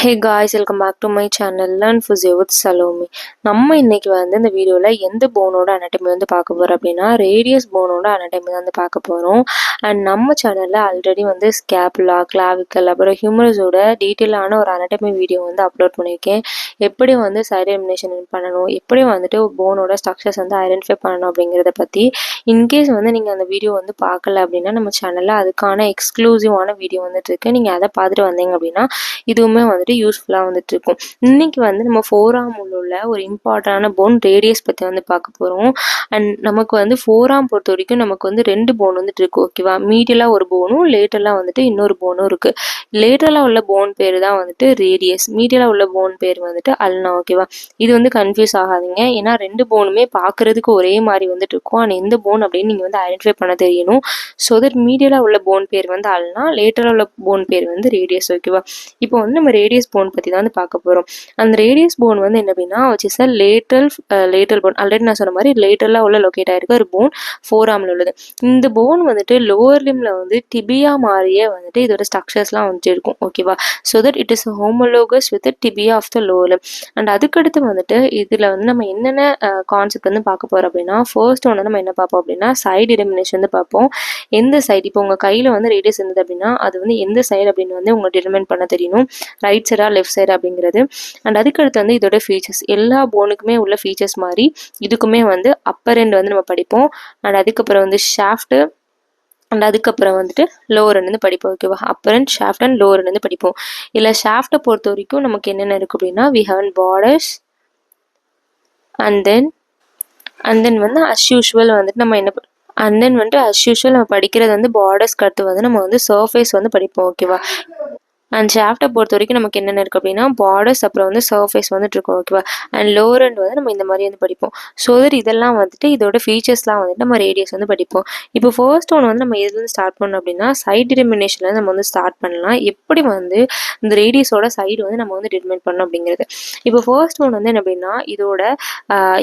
Hey guys, welcome back to my channel learn physio with Salomi. நம்ம இன்னைக்கு இந்த வீடியோவில் எந்த போனோட அனாட்டமி பார்க்க போகிறோம் அப்படின்னா ரேடியஸ் போனோட அனாட்டமி தான் பார்க்க போகிறோம். அண்ட் நம்ம சேனலில் ஆல்ரெடி ஸ்கேப்புலா, கிளாவிக்கல், அப்புறம் ஹியூமரஸோட டீட்டெயிலான ஒரு அனாட்டமி வீடியோ அப்லோட் பண்ணியிருக்கேன். எப்படி சைடு எலிமினேஷன் பண்ணணும், எப்படி போனோட ஸ்ட்ரக்சர்ஸ் ஐடென்டிஃபை பண்ணணும் அப்படிங்கிறத பற்றி. இன்கேஸ் நீங்கள் அந்த வீடியோ பார்க்கல அப்படின்னா நம்ம சேனலில் அதுக்கான எக்ஸ்க்ளூசிவான வீடியோ இருக்கு. நீங்கள் அதை பார்த்துட்டு வந்தீங்க அப்படின்னா இதுவுமே யூஸ்ஃபுல்லாக இருக்கும். இன்னைக்கு நம்ம ஃபோராம் உள்ள ஒரு இம்பார்ட்டண்டான போன் ரேடியஸ் பற்றி பார்க்க போகிறோம். அண்ட் நமக்கு ஃபோராம் பொறுத்த வரைக்கும் நமக்கு ரெண்டு போன் இருக்கு. ஓகேவா, மீடியலாக ஒரு போனும் லேட்டரலாக இன்னொரு போனும் இருக்கு. லேட்டரலாக உள்ள போன் பேர் தான் ரேடியஸ், மீடியலாக உள்ள போன் பேர் அல்னா. ஓகேவா, இது கன்ஃபியூஸ் ஆகாதீங்க. ஏன்னா ரெண்டு போனுமே பார்க்கறதுக்கு ஒரே மாதிரி இருக்கும். ஆனால் எந்த போன் அப்படின்னு நீங்கள் ஐடென்டிஃபை பண்ண தெரியணும். ஸோ தட் மீடியலாக உள்ள போன் பேர் அல்னா, லேட்டராக உள்ள போன் பேர் ரேடியஸ். ஓகேவா, இப்போ நம்ம ரேடியஸ் போன் பற்றி தான் பார்க்க போகிறோம். அந்த ரேடியஸ் போன் என்ன அப்படின்னா வச்சு லேட்டரல் போன். ஆல்ரெடி நான் சொன்ன மாதிரி லேட்டரலாக உள்ள லொக்கேட் ஆகிருக்க ஒரு போன் ஃபோராமில் உள்ளது. இந்த போன் லோவர் லிம்ல டிபியா மாதிரியே இதோட ஸ்ட்ரக்சர்ஸ்லாம் இருக்கும். ஓகேவா, so that it is homologous with tibia of the lower limb. And அதுக்கடுத்து இதில் நம்ம என்னென்ன கான்செப்ட் பார்க்க போகிறோம் அப்படின்னா ஃபர்ஸ்ட் நம்ம என்ன பார்ப்போம் அப்படின்னா சைடு டிட்டர்மினேஷன் பார்ப்போம். எந்த சைடு இப்போ உங்கள் கையில் ரேடியஸ் இருந்தது அப்படின்னா அது எந்த சைடு அப்படின்னு உங்களுக்கு டிட்டர்மைன் பண்ண தெரியணும். ரைட் சைடா லெஃப்ட் சைடு அப்படிங்கிறது. அண்ட் அதுக்கடுத்து இதோட ஃபீச்சர்ஸ், எல்லா போனுக்குமே உள்ள ஃபீச்சர்ஸ் மாதிரி இதுக்குமே அப்பர் எண்ட் நம்ம படிப்போம். அண்ட் அதுக்கப்புறம் ஷாஃப்ட், அண்ட் அதுக்கப்புறம் லோவர் எண்ட் படிப்போம். ஓகேவா, upper and shaft and lower end படிப்போம். இல்லை ஷாஃப்டை பொறுத்த வரைக்கும் நமக்கு என்னென்ன இருக்குது அப்படின்னா we have borders and then as usual நம்ம என்ன அண்ட் தென் அஸ் யூஷுவல் நம்ம படிக்கிறது பார்டர்ஸ்க்கு அடுத்து நம்ம சர்ஃபேஸ் படிப்போம். ஓகேவா, அண்ட் ஷாஃப்டை பொறுத்த வரைக்கும் நமக்கு என்னென்ன இருக்குது அப்படின்னா பார்டர்ஸ், அப்புறம் சர்ஃபேஸ் இருக்கும். ஓகேவா, அண்ட் லோவர் எண்ட் நம்ம இந்த மாதிரி படிப்போம். ஸோ தட் இதெல்லாம் இதோட ஃபீச்சர்ஸ்லாம் நம்ம ரேடியஸ் படிப்போம். இப்போ ஃபர்ஸ்ட் ஒன் நம்ம எதுலேருந்து ஸ்டார்ட் பண்ணோம் அப்படின்னா சைடு டிட்டர்மினேஷனில் நம்ம ஸ்டார்ட் பண்ணலாம். எப்படி இந்த ரேடியஸோட சைடு நம்ம டிட்டர்மைன் பண்ணோம் அப்படிங்கிறது. இப்போ ஃபர்ஸ்ட் ஒன் என்ன அப்படின்னா இதோட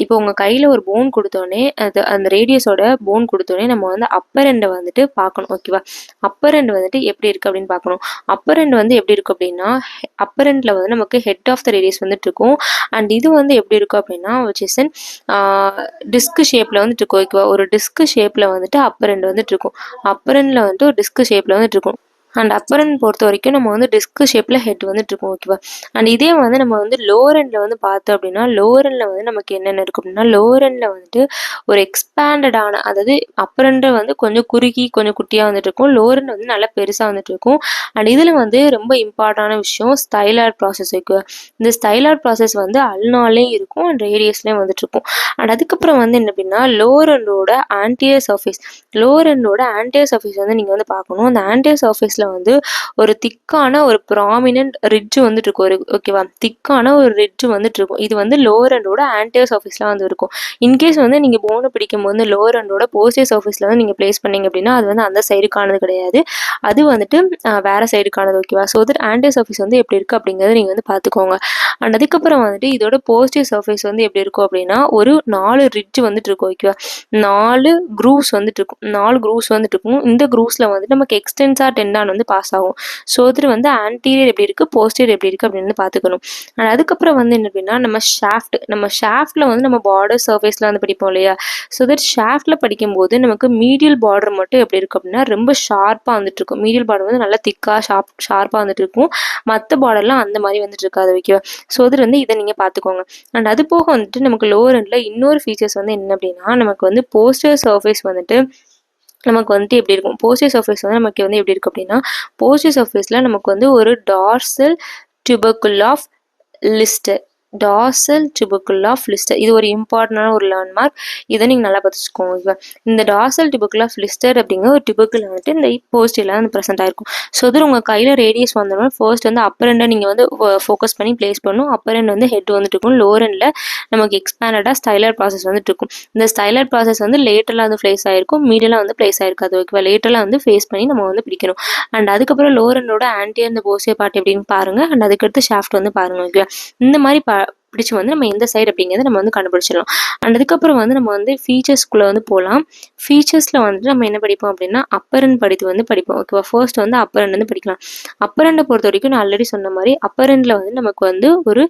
இப்போ உங்கள் கையில் ஒரு போன் கொடுத்தோன்னே அந்த ரேடியஸோட போன் கொடுத்தோன்னே நம்ம அப்பர் எண்டை பார்க்கணும். ஓகேவா, அப்பர் எண்ட் எப்படி இருக்குது அப்படின்னு பார்க்கணும். அப்பர் எண்ட் எப்படி இருக்கும் அப்படின்னா அப்பர் எண்ட்ல நமக்கு ஹெட் ஆஃப் த ரேடியஸ் இருக்கும். அண்ட் இது எப்படி இருக்கும் அப்படின்னா டிஸ்க் ஷேப்ல இருக்கும். ஓகேவா, ஒரு டிஸ்க் ஷேப்ல அப்பர் எண்ட் இருக்கும். அப்பர் எண்ட்ல ஒரு டிஸ்க் ஷேப்ல இருக்கும். அண்ட் அப்பர் எண்ட் பொறுத்த வரைக்கும் நம்ம டிஸ்க் ஷேப்ல ஹெட் இருக்கும். ஓகேவா, அண்ட் இதே நம்ம லோவர் எண்ட்ல பார்த்தோம் அப்படின்னா லோவர் எண்ட்ல நமக்கு என்னென்ன இருக்கும் அப்படின்னா லோவர் எண்ட்ல ஒரு எக்ஸ்பேண்டடான, அதாவது அப்பர் எண்ட் கொஞ்சம் குறுகி கொஞ்சம் குட்டியா இருக்கும். லோவர் எண்ட் நல்லா பெருசா இருக்கும். அண்ட் இதுல ரொம்ப இம்பார்ட்டன்டான விஷயம் ஸ்டைலார் ப்ராசஸ் இருக்கு. இந்த ஸ்டைலார் ப்ராசஸ் அல்னாலே இருக்கும் அண்ட் ரேடியஸ்லயும் இருக்கும். அண்ட் அதுக்கப்புறம் என்ன அப்படின்னா லோவர் எண்டோட ஆன்டியர் சர்ஃபேஸ், லோவர் எண்டோட ஆன்டியர் சர்ஃபேஸ் நீங்க பார்க்கணும். அந்த ஆன்டியர் சர்ஃபேஸ்ல ஒரு திக்கான ஒரு ப்ராமினன்ட் ரிட்ஜ் இருக்கும். ஒரு ஓகேவா, திக்கான ஒரு ரிட்ஜ் இருக்கும். இது லோவர் எண்டோட ஆன்டியர் சர்ஃபேஸ்ல இருக்கும். இன்கேஸ் நீங்க போனை பிடிக்கும் போது லோவர் எண்டோட போஸ்டியர் சர்ஃபேஸ்ல நீங்க பிளேஸ் பண்ணீங்க அப்படின்னா அது அந்த சைடுக்கானது கிடையாது, அது வேற சைடுக்கானது. ஓகேவா, ஸோ தட் ஆன்டியர் சர்ஃபேஸ் எப்படி இருக்கு அப்படிங்கறத நீங்க பார்த்துக்கோங்க. அண்ட் அதுக்கப்புறம் இதோட போஸ்டியர் சர்ஃபேஸ் எப்படி இருக்கும் அப்படின்னா ஒரு 4 ரிட்ஜ் இருக்கும். ஓகேவா, 4 க்ரூவ்ஸ் இருக்கும். 4 க்ரூவ்ஸ் இருக்கும். இந்த க்ரூவ்ஸ்ல நமக்கு எக்ஸ்டென்ஸா டெண்டான் பாஸ் ஆகும். ஸோ இது ஆன்டீரியர் எப்படி இருக்கு, போஸ்டீரியர் எப்படி இருக்கு அப்படின்னு பார்த்துக்கணும். அண்ட் அதுக்கப்புறம் என்ன அப்படின்னா நம்ம ஷாஃப்ட்ல நம்ம பார்டர் சர்ஃபேஸ்ல படிப்போம் இல்லையா. ஸோ தட் ஷாஃப்ட்ல படிக்கும்போது நமக்கு மீடியல் பார்டர் மட்டும் எப்படி இருக்கு அப்படின்னா ரொம்ப ஷார்ப்பா இருக்கும். மீடியல் பார்டர் நல்லா திக்கா ஷார்ப்பா இருக்கும். மற்ற பார்டர்லாம் அந்த மாதிரி இருக்காது. ஓகேவா, ஸோ இதை நீங்க பார்த்துக்கோங்க. அண்ட் அது போக நமக்கு லோவர் எண்ட்ல இன்னொரு ஃபீச்சர்ஸ் என்ன அப்படின்னா நமக்கு போஸ்டர் சர்ஃபேஸ் நமக்கு எப்படி இருக்கும். போஸ்டியர் சர்ஃபேஸ் நமக்கு எப்படி இருக்கு அப்படின்னா போஸ்டியர் சர்ஃபேஸ்ல நமக்கு ஒரு dorsal tubercle of Lister, dorsal tubercle of Lister. இது ஒரு இம்பார்ட்டன்டான ஒரு லேண்ட்மார்க். இதை நீங்க நல்லா பார்த்துக்கோங்க. இந்த டார்சல் டியூபர்குல் ஆஃப் லிஸ்டர் அப்படிங்கிற ஒரு டியூபர்குல் இந்த போஸ்டியர்ல ப்ரெசென்ட் ஆயிருக்கும். ஸோ இது உங்க கையில ரேடியஸ் வந்தோம்னா ஃபர்ஸ்ட் அப்பர் எண்டை நீங்க ஃபோக்கஸ் பண்ணி பிளேஸ் பண்ணணும். அப்பர் எண்ட் ஹெட் இருக்கும். லோவர் எண்ட்ல நமக்கு எக்ஸ்பேண்டடா ஸ்டைலர் ப்ராசஸ் இருக்கும். இந்த ஸ்டைலர் ப்ராசஸ் லேட்டரலா பிளேஸ் ஆயிருக்கும், மீடியலா பிளேஸ் ஆயிருக்காது. ஓகேவா, லேட்டரலா ஃபேஸ் பண்ணி நம்ம பிடிக்கணும். அண்ட் அதுக்கப்புறம் லோவர் எண்டோட ஆன்டியர் இந்த போஸ்டியர் பார்ட் எப்படின்னு பாருங்க. அண்ட் அதுக்கடுத்து ஷாஃப்ட் பாருங்க. ஓகே, இந்த மாதிரி பிடிச்சி வந்து நம்ம எந்த சைடு அப்படிங்கிறத நம்ம வந்து கண்டுபிடிச்சிடலாம். அண்ட் அதுக்கப்புறம் வந்து நம்ம வந்து ஃபீச்சர்ஸ்குள்ளே வந்து போகலாம். ஃபீச்சர்ஸில் வந்துட்டு நம்ம என்ன படிப்போம் அப்படின்னா அப்பர் எண்ட் படிப்போம். ஓகேவா, ஃபர்ஸ்ட் வந்து அப்பர் எண்ட் வந்து படிக்கலாம். அப்பர் எண்டை பொறுத்த வரைக்கும் நான் ஆல்ரெடி சொன்ன மாதிரி அப்பர் எண்டில் வந்து நமக்கு வந்து ஒரு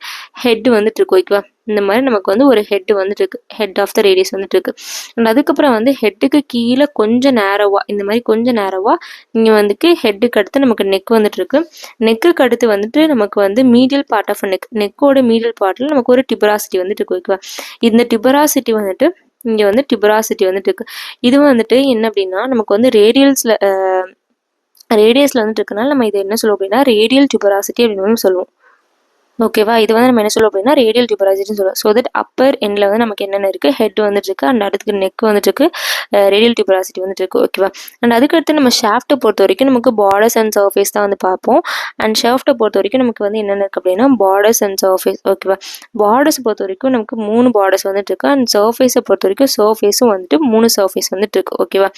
ஹெட் வந்துட்டு இருக்கு. ஓகேவா, இந்த மாதிரி நமக்கு வந்து ஒரு ஹெட் வந்துட்டு இருக்கு, ஹெட் ஆஃப் த ரேடியஸ் வந்துட்டு இருக்கு. அண்ட் அதுக்கப்புறம் வந்து ஹெட்டுக்கு கீழே கொஞ்சம் நேரவா, இந்த மாதிரி கொஞ்சம் நேரவா இங்கே வந்துட்டு ஹெட்டுக்கு அடுத்து நமக்கு நெக் வந்துட்டு இருக்கு. நெக்குக்கு அடுத்து வந்துட்டு நமக்கு வந்து மீடியல் பார்ட் ஆஃப் நெக்கோட மீடியல் பார்ட்டில் நமக்கு ஒரு டிபராசிட்டி வந்துட்டு இருக்கு. ஓகேவா, இந்த டிபராசிட்டி வந்துட்டு இங்கே வந்து டிபராசிட்டி வந்துட்டு இருக்கு. இது வந்துட்டு என்ன அப்படின்னா நமக்கு வந்து ரேடியஸில் வந்துட்டு இருக்கனால நம்ம இதை என்ன சொல்லுவோம் அப்படின்னா ரேடியல் டிபராசிட்டி அப்படின்னு சொல்லுவோம். ஓகேவா, இது வந்து நம்ம என்ன சொல்லுவோம் அப்படின்னா ரேடியல் டிபராசிட்டின்னு சொல்லுவோம். ஸோ தட் அப்பர் எண்டில் வந்து நமக்கு என்னென்ன இருக்குது, ஹெட் வந்துட்டு இருக்கு, அண்ட் அடுத்து நெக் வந்துட்டு இருக்கு, ரேடியல் டிபராசிட்டி வந்துட்டு இருக்கு. ஓகேவா, அண்ட் அதுக்கடுத்து நம்ம ஷாஃப்ட்டை பொறுத்த வரைக்கும் நமக்கு பார்டர்ஸ் அண்ட் சர்ஃபேஸ் தான் வந்து பார்ப்போம். அண்ட் ஷாஃப்ட்டை பொறுத்த வரைக்கும் நமக்கு வந்து என்னென்ன இருக்குது அப்படின்னா பார்டர்ஸ் அண்ட் சர்ஃபேஸ். ஓகேவா, பார்டர்ஸ் பொறுத்த வரைக்கும் நமக்கு 3 பார்டர்ஸ் வந்துட்டு இருக்கு, அண்ட் சர்ஃபேஸை பொறுத்த வரைக்கும் சர்ஃபேஸும் வந்துட்டு 3 சர்ஃபேஸ் வந்துட்டு இருக்கு. ஓகேவா,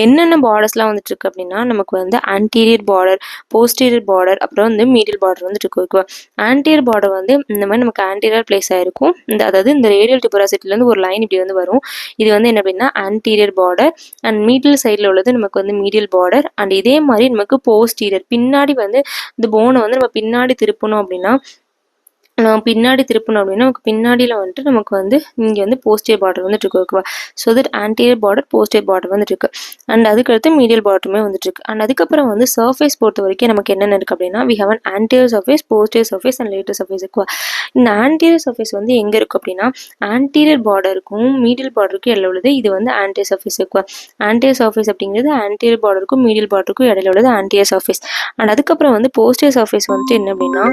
என்னென்ன பார்டர்ஸ்லாம் வந்துட்டு இருக்கு அப்படின்னா நமக்கு வந்து ஆன்டீரியர் பார்டர், போஸ்டீரியர் பார்டர், அப்புறம் வந்து மீடியல் பார்டர் வந்துட்டு இருக்கு. ஓகேவா, ஆன்டீரியர் பார்டர் வந்து இந்த மாதிரி நமக்கு ஆன்டீரியர் பிளேஸ் ஆயிருக்கும். அதாவது இந்த ரேடியல் டிபராசிட்டிலேருந்து ஒரு லைன் இப்படி வந்து வரும். இது வந்து என்ன அப்படின்னா ஆன்டீரியர் பார்டர். அண்ட் மீடியல் சைடில் உள்ளது நமக்கு வந்து மீடியல் பார்டர். அண்ட் இதே மாதிரி நமக்கு போஸ்டீரியர், பின்னாடி வந்து இந்த போனை வந்து நம்ம பின்னாடி திருப்பணும் அப்படின்னா நமக்கு பின்னாடியில் வந்துட்டு நமக்கு வந்து இங்கே வந்து போஸ்டீரியர் பார்டர் வந்துட்டு இருக்கு. ஓகேவா, so that anterior border, posterior border வந்துட்டு இருக்கு. அண்ட் அதுக்கடுத்து மீடியல் பார்டருமே வந்துட்டு இருக்கு. அண்ட் அதுக்கப்புறம் வந்து சர்ஃபேஸ் பொறுத்த வரைக்கும் நமக்கு என்னென்ன இருக்குது அப்படின்னா we have an anterior surface, posterior surface and lateral surface. இருக்குவா, இந்த ஆன்டீரியர் சர்ஃபேஸ் வந்து எங்கே இருக்குது அப்படின்னா ஆன்டீரியர் பார்டருக்கும் மீடியல் பார்டருக்கும் இடையில உள்ளது. இது வந்து ஆன்டீரியர் சர்ஃபேஸ். இருக்குவா, ஆன்டீரியர் சர்ஃபேஸ் அப்படிங்கிறது ஆன்டீரியர் பார்டருக்கும் மீடியல் பார்டருக்கும் இடையில உள்ளது ஆன்டீரியர் சர்ஃபேஸ். அண்ட் அதுக்கப்புறம் வந்து போஸ்டீரியர் சர்ஃபேஸ் வந்துட்டு என்ன அப்படின்னா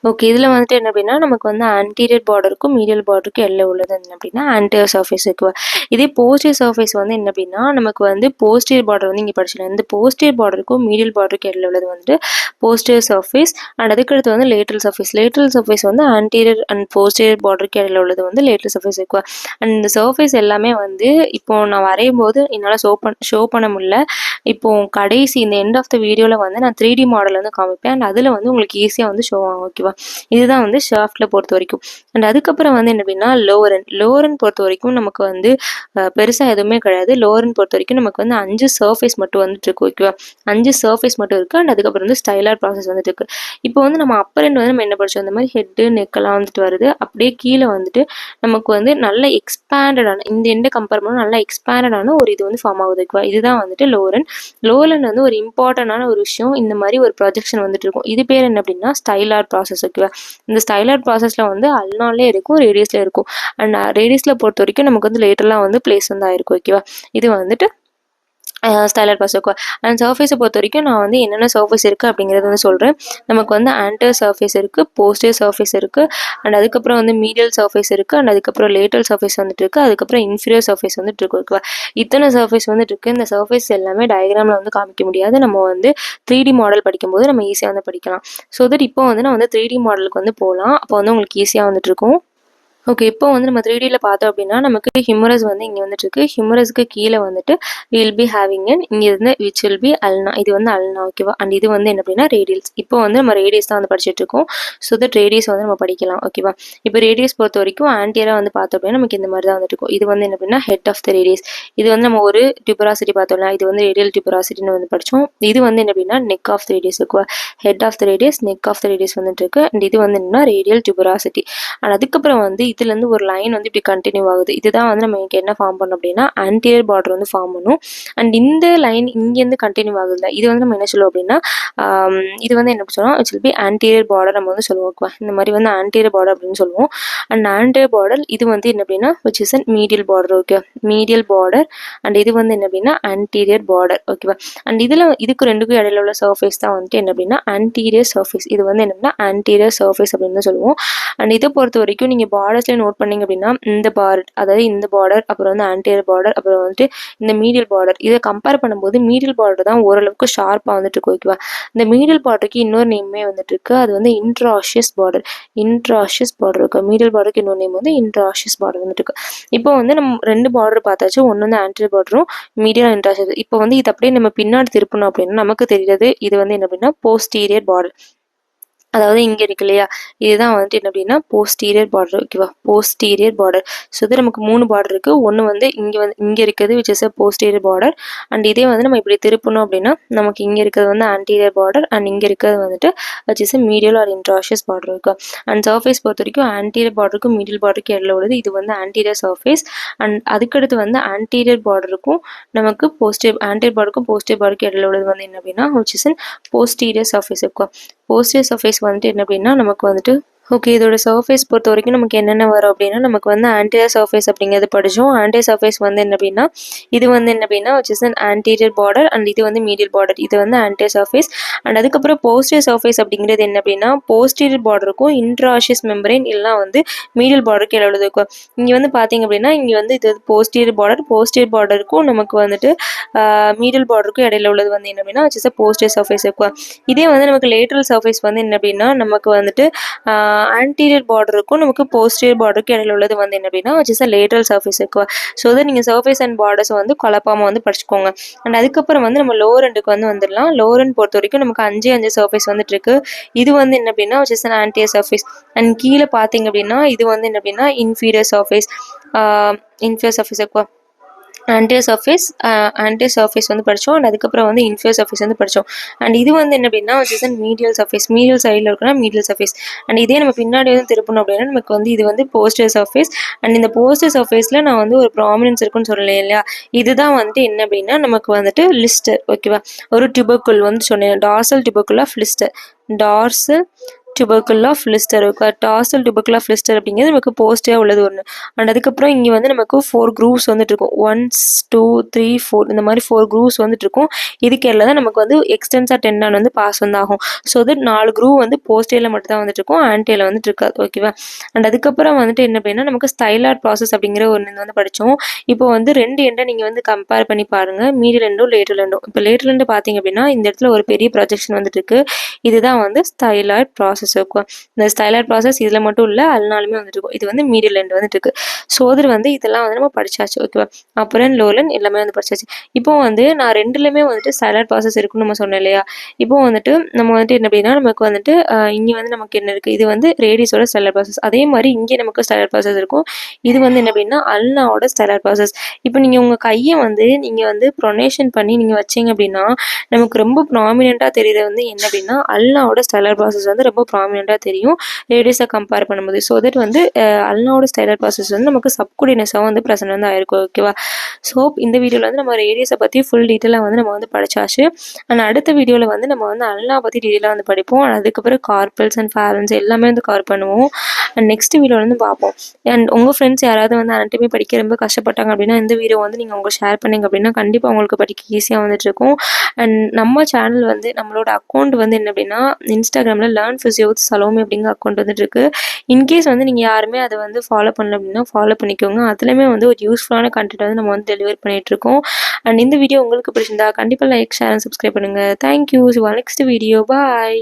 ஓகே, இதில் வந்துட்டு என்ன அப்படின்னா நமக்கு வந்து ஆன்டீரியர் பார்டருக்கும் மீடியல் பார்டருக்கும் எல்லாம் உள்ளது என்ன அப்படின்னா ஆன்டீரியர் சர்ஃபேஸ். இருக்குவா, இதே போஸ்டீரியர் சர்ஃபேஸ் வந்து என்ன அப்படின்னா நமக்கு வந்து போஸ்டீரியர் பார்டர் வந்து இங்கே படிச்சிடலாம். இந்த போஸ்டீரியர் பார்டருக்கும் மீடியல் பார்டருக்கும் எல்லாம் உள்ளது வந்துட்டு போஸ்டீரியர் சர்ஃபேஸ். அண்ட் அதுக்கடுத்து வந்து லேட்டரல் சர்ஃபேஸ். லேட்டரல் சர்ஃபேஸ் வந்து ஆன்டீரியர் அண்ட் போஸ்டீரியர் பார்டருக்கு எல்லாம் உள்ளது வந்து லேட்டரல் சர்ஃபேஸ். இருக்குவா, அண்ட் இந்த சர்ஃபேஸ் எல்லாமே வந்து இப்போ நான் வரையும் போது என்னால் ஷோ பண்ண முடியல. இப்போ கடைசி இந்த எண்ட் ஆஃப் த வீடியோவில் வந்து நான் 3D மாடல் வந்து காமிப்பேன். அண்ட் அதில் வந்து உங்களுக்கு ஈஸியாக வந்து ஷோ ஆகும். ஓகேவா, இதுதான் வந்து ஷாஃப்ட்டில் பொறுத்த வரைக்கும். அண்ட் அதுக்கப்புறம் வந்து என்ன அப்படின்னா லோவர் எண்ட் பொறுத்த வரைக்கும் நமக்கு வந்து பெருசாக எதுவுமே கிடையாது. லோவர் எண்ட் பொறுத்த வரைக்கும் நமக்கு வந்து 5 சர்ஃபேஸ் மட்டும் வந்துட்டு இருக்கு. ஓகேவா, 5 சர்ஃபேஸ் மட்டும் இருக்குது. அண்ட் அதுக்கப்புறம் வந்து ஸ்டைலர் ப்ராசஸ் வந்துட்டு இருக்கு. இப்போ வந்து நம்ம அப்பர் எண்ட் வந்து நம்ம என்ன படிச்சோம், இந்த மாதிரி ஹெட்டு நெக்கெல்லாம் வந்துட்டு வருது. அப்படியே கீழே வந்துட்டு நமக்கு வந்து நல்ல எக்ஸ்பேண்டடான இந்த எண்டை கம்பேர் பண்ணால் நல்லா எக்ஸ்பேண்டடான ஒரு இது வந்து ஃபார்ம் ஆகுது. ஓகேவா, இதுதான் வந்துட்டு லோவர் எண்ட். லோவர் எண்ட் வந்து ஒரு இம்பார்ட்டண்டான ஒரு விஷயம். இந்த மாதிரி ஒரு ப்ரொஜெக்ஷன் வந்துட்டு இருக்கும். இது பேர் என்ன அப்படின்னா ஸ்டைலர் ப்ராசஸ். ஓகேவா, இந்த ஸ்டைலர் ப்ராசஸில் வந்து அல்னாலே இருக்கும், ரேடியஸில் இருக்கும். அண்ட் ரேடியஸில் பொறுத்த வரைக்கும் நமக்கு வந்து லேட்டர்லாம் வந்து பிளேஸ் வந்து ஆயிருக்கும். ஓகேவா, இது வந்துட்டு ஸ்டைலர் ப்ராசஸ். ஓகே, அண்ட் சர்ஃபேஸை பொறுத்த வரைக்கும் நான் வந்து என்னென்ன சர்ஃபேஸ் இருக்குது அப்படிங்கிறத வந்து சொல்கிறேன். நமக்கு வந்து ஆன்டர் சர்ஃபேஸ் இருக்குது, போஸ்டர் சர்ஃபேஸ் இருக்குது, அண்ட் அதுக்கப்புறம் வந்து மீடியல் சர்ஃபேஸ் இருக்குது, அண்ட் அதுக்கப்புறம் லேட்டல் சர்ஃபேஸ் வந்துட்டு இருக்குது, அதுக்கப்புறம் இன்ஃபீரியர் சர்ஃபேஸ் வந்துட்டு இருக்கு. ஓகேவா, இத்தனை சர்ஃபேஸ் வந்துட்டு இருக்குது. இந்த சர்ஃபேஸ் எல்லாமே டயக்ராமில் வந்து காமிக்க முடியாது. நம்ம வந்து 3D மாடல் படிக்கும்போது நம்ம ஈஸியாக வந்து படிக்கலாம். ஸோ தட் இப்போ வந்து நான் வந்து 3D மாடலுக்கு வந்து போகலாம். அப்போ வந்து உங்களுக்கு ஈஸியாக வந்துட்டு இருக்கும். ஓகே, இப்போ வந்து நம்ம 3Dயில் பார்த்தோம் அப்படின்னா நமக்கு ஹியூமரஸ் வந்து இங்கே வந்துட்டு இருக்கு. ஹியூமரஸ்க்கு கீழே வந்துட்டு வில் பி ஹேவிங் அண்ட் இங்கே இருந்து விச் வில் பி அல்னா. இது வந்து அல்னா. ஓகேவா, அண்ட் இது வந்து என்ன அப்படின்னா ரேடியல்ஸ். இப்போ வந்து நம்ம ரேடியஸ் தான் வந்து படிச்சுட்டு இருக்கோம். ஸோ தட் ரேடியஸ் வந்து நம்ம படிக்கலாம். ஓகேவா, இப்போ ரேடியஸ் பொறுத்த வரைக்கும் ஆன்டியராக வந்து பார்த்தோம் அப்படின்னா நமக்கு இந்த மாதிரி தான் வந்துட்டு இருக்கும். இது வந்து என்ன அப்படின்னா ஹெட் ஆஃப் த ரேடியஸ். இது வந்து நம்ம ஒரு டியூபராசிட்டி பார்த்தோம்னா இது வந்து ரேடியல் டியூபராசிட்டின்னு வந்து படித்தோம். இது வந்து என்ன அப்படின்னா நெக் ஆஃப் த ரேடியஸ். ஓகேவா, head of the radius, neck of the radius வந்துட்டு இருக்கு. அண்ட் இது வந்து என்னன்னா ரேடியல் டியூபராசிட்டி. அண்ட் அதுக்கப்புறம் வந்து இதுலேருந்து ஒரு லைன் வந்து இப்படி கண்டினியூ ஆகுது. இதுதான் வந்து நம்ம இங்கே என்ன ஃபார்ம் பண்ணோம் அப்படின்னா ஆன்டீரியர் பார்டர் வந்து ஃபார்ம் பண்ணும். அண்ட் இந்த லைன் இங்கேருந்து கண்டினியூ ஆகுதுல்ல, இது வந்து நம்ம என்ன சொல்லுவோம் அப்படின்னா இது வந்து என்ன சொல்லுவோம், it will be anterior border நம்ம வந்து சொல்லுவோம். ஓகேவா, இந்த மாதிரி வந்து ஆன்டீரியர் பார்டர் அப்படின்னு சொல்லுவோம். அண்ட் ஆன்டீரியர் பார்டர் இது வந்து என்ன அப்படின்னா which is an medial border. Okay, medial border. And இது வந்து என்ன அப்படின்னா ஆன்டீரியர் பார்டர். ஓகேவா, அண்ட் இதுக்கு ரெண்டுக்கும் இடையில உள்ள சர்ஃபேஸ் தான் வந்துட்டு என்ன அப்படின்னா ஆன்டீரியர் சர்ஃபேஸ். இது வந்து என்ன ஆன்டீரியர் சர்ஃபேஸ் அப்படின்னு தான் சொல்லுவோம். அண்ட் இதை பொறுத்த வரைக்கும் நீங்கள் பார்டர்ஸ்லேயே நோட் பண்ணீங்க அப்படின்னா இந்த பார்டர், அதாவது இந்த பார்டர், அப்புறம் வந்து ஆன்டீரியர் பார்டர், அப்புறம் வந்துட்டு இந்த மீடியல் பார்டர், இதை கம்பேர் பண்ணும்போது மீடியல் பார்டர் தான் ஓரளவுக்கு ஷார்ப்பாக வந்துட்டு இருக்கு. ஓகேவா, இந்த மீடியல் பார்டருக்கு இன்னொரு நேமே வந்துட்டு இருக்கு. அது வந்து இன்ட்ராஷியஸ் பார்டர். இன்ட்ராஷியஸ் பார்டர் இருக்கு. மீடியல் பார்டருக்கு இன்னொரு நேம் வந்து இன்ட்ராஷியஸ் பார்டர் வந்துட்டு இருக்கு. இப்போ வந்து நம்ம ரெண்டு பார்டர் பார்த்தாச்சு. ஒன்று வந்து ஆன்டீரியர் பார்டரும் மீடியல் இன்ட்ராஷியஸ். இப்போ வந்து இது அப்படியே நம்ம பின்னாடி திருப்பணும் அப்படின்னா நமக்கு தெரியாது இது வந்து என்ன அப்படின்னா போஸ்டீரியர் பார்டர். அதாவது இங்கே இருக்கு இல்லையா, இதுதான் வந்துட்டு என்ன அப்படின்னா போஸ்டீரியர் பார்டர். ஓகேவா, போஸ்டீரியர் பார்டர். ஸோ இது நமக்கு 3 பார்டர் இருக்குது. ஒன்று வந்து இங்கே இருக்குது which is a posterior border. And இதே வந்து நம்ம இப்படி திருப்பணும் அப்படின்னா நமக்கு இங்கே இருக்கிறது வந்து ஆன்டீரியர் பார்டர் அண்ட் இங்கே இருக்கிறது வந்துட்டு which is medial or interosseous border இருக்கு. அண்ட் சர்ஃபேஸ் பொறுத்த வரைக்கும் ஆன்டீரியர் பார்டருக்கும் மீடியல் பார்டருக்கும் இடையில உள்ளது இது வந்து ஆன்டீரியர் சர்ஃபேஸ். அண்ட் அதுக்கடுத்து வந்து ஆன்டீரியர் பார்டருக்கும் நமக்கு ஆன்டீரியர் பார்டருக்கும் போஸ்டீரியர் பார்டருக்கும் இடையில உள்ளது வந்து என்ன அப்படின்னா விச் இஸ் போஸ்டீரியர் சர்ஃபேஸ் இருக்கும். போஸ்டீரியர் சர்ஃபேஸ் வந்துட்டு என்ன அப்படின்னா நமக்கு வந்துட்டு ஓகே, இதோட சர்ஃபேஸ் பொறுத்த வரைக்கும் நமக்கு என்னென்ன வரும் அப்படின்னா நமக்கு வந்து ஆன்டீரியர் சர்ஃபேஸ் அப்படிங்கிறது படித்தோம். ஆன்டீரியர் சர்ஃபேஸ் வந்து என்ன அப்படின்னா இது வந்து என்ன அப்படின்னா which is an anterior border and இது வந்து மீடியல் பார்டர். இது வந்து ஆன்டீரியர் சர்ஃபேஸ். அண்ட் அதுக்கப்புறம் போஸ்டீரியர் சர்ஃபேஸ் அப்படிங்கிறது என்ன அப்படின்னா போஸ்டீரியர் பார்டருக்கும் இன்ட்ராஷியஸ் மெம்பரேன் எல்லாம் வந்து மீடியல் பார்டருக்கு இடையில இருக்கும். இங்கே வந்து பார்த்தீங்க அப்படின்னா இங்கே வந்து இது போஸ்டீரியர் பார்டருக்கும் நமக்கு வந்துட்டு மீடியல் பார்டருக்கும் இடையில உள்ளது வந்து என்ன அப்படின்னா which is a posterior surface இருக்கும். இதே வந்து நமக்கு லேட்ரல் சர்ஃபேஸ் வந்து என்ன அப்படின்னா நமக்கு வந்துட்டு ஆன்டீரியர் பார்டருக்கும் நமக்கு போஸ்டீரியர் பார்டருக்கு இடையில உள்ளது வந்து என்ன அப்படின்னா which is a lateral surface இருக்கும். ஸோ அதை நீங்கள் சர்ஃபேஸ் அண்ட் பார்டர்ஸ் வந்து குழப்பாமல் வந்து படிச்சுக்கோங்க. அண்ட் அதுக்கப்புறம் வந்து நம்ம லோவர் எண்டுக்கு வந்து வந்துடலாம். லோவர் எண்ட் பொறுத்த வரைக்கும் நமக்கு 5 சர்ஃபேஸ் வந்துட்டு இருக்கு. இது வந்து என்ன அப்படின்னா which is an anterior surface. And கீழே பார்த்தீங்க அப்படின்னா இது வந்து என்ன அப்படின்னா இன்ஃபீரியர் சர்ஃபேஸ் இருக்கும். ஆன்டீரியர் சர்ஃபேஸ் வந்து படித்தோம். அண்ட் அதுக்கப்புறம் வந்து இன்ஃபீரியர் சர்ஃபேஸ் வந்து படித்தோம். அண்ட் இது வந்து என்ன அப்படின்னா which is an medial surface. Medial சைடில் இருக்குன்னா மீடியல் சர்ஃபேஸ். அண்ட் இதே நம்ம பின்னாடி வந்து திருப்பணும் அப்படின்னா நமக்கு வந்து இது வந்து போஸ்டீரியர் சர்ஃபேஸ். அண்ட் இந்த போஸ்டீரியர் சர்ஃபேஸில் நான் வந்து ஒரு ப்ராமினன்ஸ் இருக்குன்னு சொல்லலை இல்லையா, இதுதான் வந்துட்டு என்ன அப்படின்னா நமக்கு வந்துட்டு லிஸ்டர். ஓகேவா, ஒரு டியூபர்குல் வந்து சொன்னேன், dorsal tubercle of Lister. Dorsal tubercle of Lister இருக்கா. டார்சல் டியூபர்குல் ஆஃப் லிஸ்டர் அப்படிங்கிறது நமக்கு போஸ்டியாக உள்ளது ஒன்று. அண்ட் அதுக்கப்புறம் இங்கே வந்து நமக்கு 4 grooves வந்துட்டு இருக்கும். 1 2 3 4 இந்த மாதிரி 4 grooves வந்துட்டு இருக்கும். இதுக்கு எல்லாம் தான் நமக்கு வந்து எக்ஸ்டென்ஸா டெண்டான் வந்து பாஸ் வந்து ஆகும். ஸோ அது 4 groove வந்து போஸ்டியில் மட்டும் தான் வந்துட்டு இருக்கும், ஆன்டியில் வந்துட்டு இருக்காது. ஓகேவா. அண்ட் அதுக்கப்புறம் வந்துட்டு என்ன அப்படின்னா நமக்கு ஸ்டைலார்ட் ப்ராசஸ் அப்படிங்கிற ஒன்று வந்து படித்தோம். இப்போ வந்து 2 எண்டை நீங்கள் வந்து கம்பேர் பண்ணி பாருங்கள், மீடியல் எண்டும் லேட்டரல் எண்டும். இப்போ லேட்டரல் எண்டு பார்த்தீங்க அப்படின்னா இந்த இடத்துல ஒரு பெரிய ப்ரொஜெக்ஷன் வந்துட்டு இருக்கு. இதுதான் வந்து ஸ்டைலார்ட் ப்ராசஸ் இருக்கும். இந்த ஸ்டைலார்ட் ப்ராசஸ் இதில் மட்டும் இல்லை அதனாலுமே வந்துட்டு இருக்கும். இது வந்து மீடியல் எண்ட் வந்துட்டு இருக்கு. ஸோ அது வந்து இதெல்லாம் வந்து நம்ம படிச்சாச்சு. ஓகேவா, அப்பர் லோலன் எல்லாமே வந்து படிச்சாச்சு. இப்போ வந்து நான் 2லுமே வந்துட்டு ஸ்டைலார்ட் ப்ராசஸ் இருக்குன்னு நம்ம சொன்னேன் இல்லையா. இப்போ வந்துட்டு நம்ம வந்துட்டு என்ன அப்படின்னா நமக்கு வந்துட்டு இங்கே வந்து நமக்கு என்ன இருக்குது, இது வந்து ரேடியஸோட ஸ்டைலார்ட் ப்ராசஸ். அதே மாதிரி இங்கே நமக்கு ஸ்டைலார்ட் ப்ராசஸ் இருக்கும். இது வந்து என்ன அப்படின்னா அல்னாவோட ஸ்டைலார்ட் ப்ராசஸ். இப்போ நீங்கள் உங்கள் கையை வந்து நீங்கள் வந்து ப்ரொனேஷன் பண்ணி நீங்கள் வச்சிங்க அப்படின்னா நமக்கு ரொம்ப ப்ராமினெண்ட்டாக தெரியுது வந்து என்ன அப்படின்னா அல்னாவோட ஸ்டைலார்ட் ப்ராசஸ் வந்து ரொம்ப ப்ராமினெண்ட்டாக தெரியும் ரேடியஸை கம்பேர் பண்ணும்போது. ஸோ தட் வந்து அல்னாவோட ஸ்டைலார்ட் ப்ராசஸ் வந்து நமக்கு சப்குடினஸாக வந்து ப்ரெசென்ட் வந்து ஆயிருக்கும். ஓகேவா. ஸோ இந்த வீடியோவில் வந்து நம்ம ரேடியஸை பற்றி ஃபுல் டீட்டெயிலாக வந்து நம்ம வந்து படிச்சாச்சு. அண்ட் அடுத்த வீடியோவில் வந்து நம்ம வந்து அல்னா பற்றி டீட்டெயிலாக வந்து படிப்போம். அதுக்கப்புறம் கார்பல்ஸ் அண்ட் ஃபேரன்ஸ் எல்லாமே வந்து கவர் பண்ணுவோம். அண்ட் நெக்ஸ்ட் வீடியோவில் வந்து பார்ப்போம். அண்ட் உங்கள் ஃப்ரெண்ட்ஸ் யாராவது வந்து அனட்டமி படிக்க ரொம்ப கஷ்டப்பட்டாங்க அப்படின்னா இந்த வீடியோ வந்து நீங்கள் அவங்க ஷேர் பண்ணிங்க அப்படின்னா கண்டிப்பாக உங்களுக்கு படிக்க ஈஸியாக வந்துட்டு இருக்கும். அண்ட் நம்ம சேனல் வந்து நம்மளோட அக்கௌண்ட் வந்து என்ன அப்படின்னா இன்ஸ்டாகிராமில் லேர்ன் ஃபிசியோ வித் சலோமி அப்படிங்கிற அக்கௌண்ட் வந்துட்டு இருக்கு. இன்கேஸ் வந்து நீங்கள் யாருமே அதை வந்து ஃபாலோ பண்ணல அப்படின்னா ஃபாலோ பண்ணிக்கோங்க. அதுலேயுமே வந்து ஒரு யூஸ்ஃபுல்லான கண்டென்ட் வந்து நம்ம வந்து டெலிவர் பண்ணிட்டு இருக்கோம். அண்ட் இந்த வீடியோ உங்களுக்கு பிடிச்சிருந்தா கண்டிப்பாக லைக், ஷேர் அண்ட் சப்ஸ்கிரைப் பண்ணுங்கள். தேங்க்யூ. Next video. பாய்.